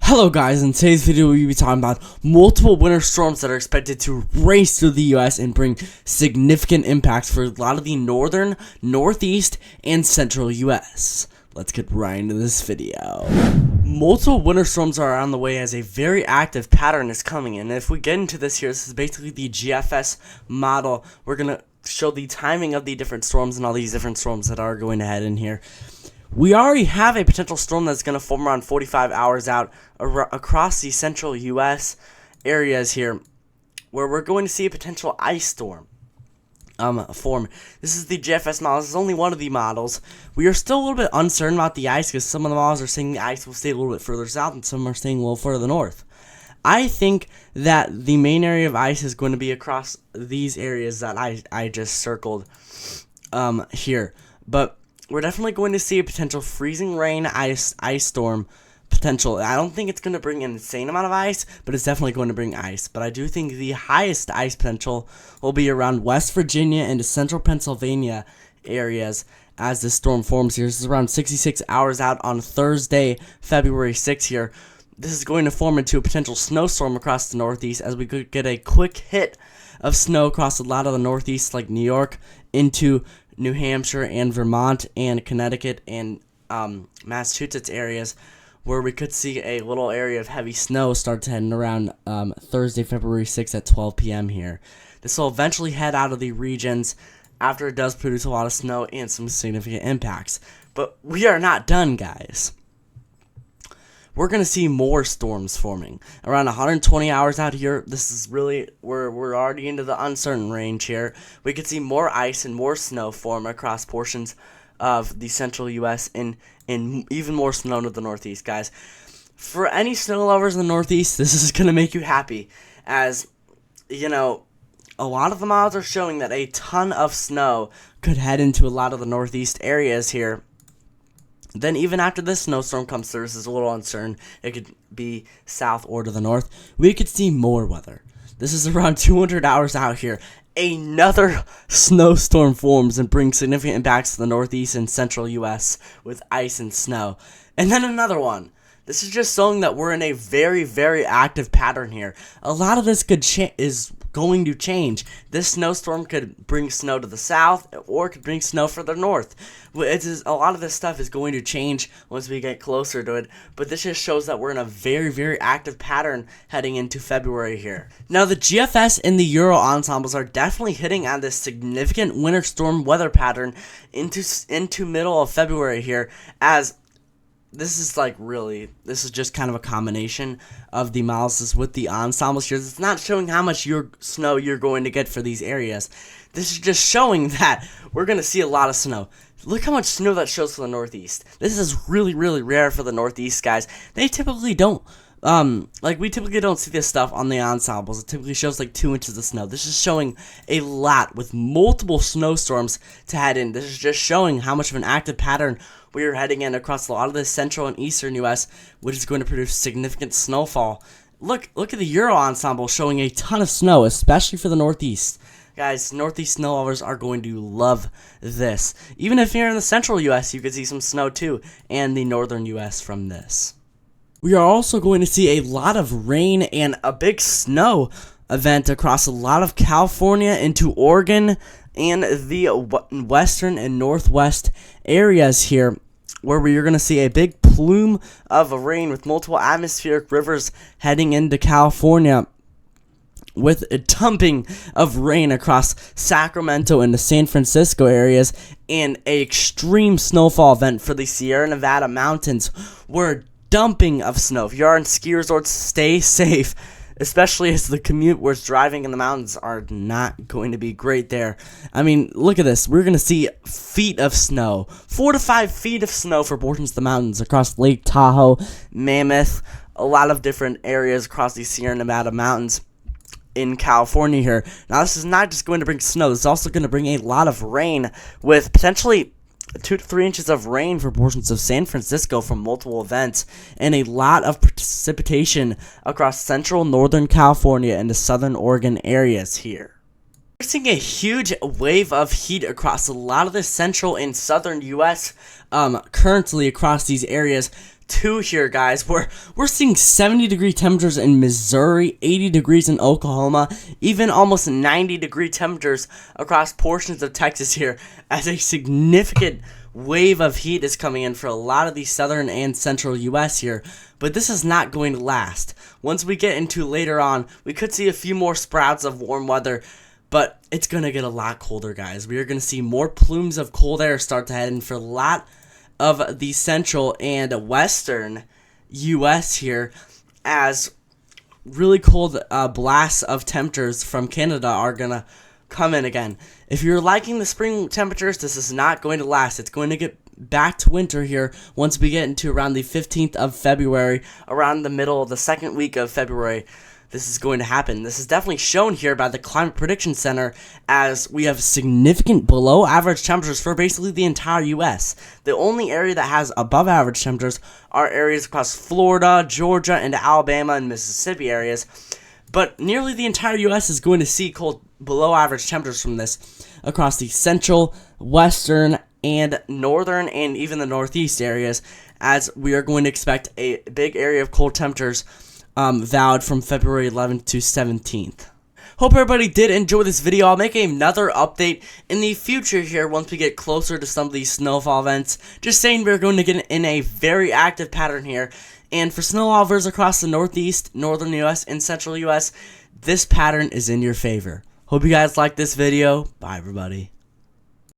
Hello guys, in today's video we'll be talking about multiple winter storms that are expected to race through the US and bring significant impacts for a lot of the northern, northeast, and central US. Let's get right into this video. Multiple winter storms are on the way as a very active pattern is coming, and if we get into this here, this is basically the GFS model. We're going to show the timing of the different storms and all these different storms that are going to head in here. We already have a potential storm that's going to form around 45 hours out across the central U.S. areas here, where we're going to see a potential ice storm form. This is the GFS model. This is only one of the models. We are still a little bit uncertain about the ice because some of the models are saying the ice will stay a little bit further south and some are saying a little further north. I think that the main area of ice is going to be across these areas that I just circled here, but we're definitely going to see a potential freezing rain ice storm potential. I don't think it's going to bring an insane amount of ice, but it's definitely going to bring ice. But I do think the highest ice potential will be around West Virginia and central Pennsylvania areas as this storm forms here. This is around 66 hours out on Thursday, February 6th here. This is going to form into a potential snowstorm across the Northeast as we could get a quick hit of snow across a lot of the Northeast, like New York, into New Hampshire and Vermont and Connecticut and Massachusetts areas, where we could see a little area of heavy snow start to head around Thursday, February 6th at 12 p.m. here. This will eventually head out of the regions after it does produce a lot of snow and some significant impacts. But we are not done, guys. We're going to see more storms forming. Around 120 hours out here, this is really, we're already into the uncertain range here. We could see more ice and more snow form across portions of the central U.S. and even more snow to the northeast, guys. For any snow lovers in the northeast, this is going to make you happy, as, you know, a lot of the models are showing that a ton of snow could head into a lot of the northeast areas here. Then even after this snowstorm comes through, this is a little uncertain, it could be south or to the north, we could see more weather. This is around 200 hours out here. Another snowstorm forms and brings significant impacts to the northeast and central U.S. with ice and snow. And then another one. This is just showing that we're in a very, very active pattern here. A lot of this is going to change. This snowstorm could bring snow to the south or it could bring snow further north. A lot of this stuff is going to change once we get closer to it, but this just shows that we're in a very, very active pattern heading into February here. Now, the GFS and the Euro ensembles are definitely hitting on this significant winter storm weather pattern into middle of February here, as this is just kind of a combination of the analysis with the ensembles here. It's not showing how much snow you're going to get for these areas. This is just showing that we're going to see a lot of snow. Look how much snow that shows for the Northeast. This is really, really rare for the Northeast, guys. They typically don't, we typically don't see this stuff on the ensembles. It typically shows like 2 inches of snow. This is showing a lot with multiple snowstorms to head in. This is just showing how much of an active pattern we are heading in across a lot of the central and eastern U.S., which is going to produce significant snowfall. Look at the Euro ensemble showing a ton of snow, especially for the Northeast. Guys, Northeast snow lovers are going to love this. Even if you're in the central U.S., you could see some snow too, and the northern U.S. from this. We are also going to see a lot of rain and a big snow event across a lot of California into Oregon and the western and northwest areas here, where we are going to see a big plume of rain with multiple atmospheric rivers heading into California, with a dumping of rain across Sacramento and the San Francisco areas, and an extreme snowfall event for the Sierra Nevada mountains, where dumping of snow. If you are in ski resorts, stay safe, especially as the commute where driving in the mountains are not going to be great there. I mean, look at this. We're going to see feet of snow, 4 to 5 feet of snow for portions of the mountains across Lake Tahoe, Mammoth, a lot of different areas across the Sierra Nevada mountains in California here. Now, this is not just going to bring snow. This is also going to bring a lot of rain, with potentially 2 to 3 inches of rain for portions of San Francisco from multiple events, and a lot of precipitation across central northern California and the southern Oregon areas here. We're seeing a huge wave of heat across a lot of the central and southern U.S. Currently across these areas 2 here, guys, where we're seeing 70-degree temperatures in Missouri, 80 degrees in Oklahoma, even almost 90-degree temperatures across portions of Texas here, as a significant wave of heat is coming in for a lot of the southern and central U.S. here. But this is not going to last. Once we get into later on, we could see a few more sprouts of warm weather, but it's going to get a lot colder, guys. We are going to see more plumes of cold air start to head in for a lot of the central and western U.S. here, as really cold blasts of temperatures from Canada are going to come in again. If you're liking the spring temperatures, this is not going to last. It's going to get back to winter here once we get into around the 15th of February, around the middle of the second week of February. This is going to happen. This is definitely shown here by the Climate Prediction Center, as we have significant below average temperatures for basically the entire U.S. The only area that has above average temperatures are areas across Florida, Georgia, and Alabama and Mississippi areas. But nearly the entire U.S. is going to see cold below average temperatures from this across the central, western, and northern, and even the northeast areas, as we are going to expect a big area of cold temperatures valid from February 11th to 17th. Hope everybody did enjoy this video. I'll make another update in the future here once we get closer to some of these snowfall events. Just saying, we're going to get in a very active pattern here. And for snowfalls across the northeast, northern U.S., and central U.S., this pattern is in your favor. Hope you guys liked this video. Bye, everybody.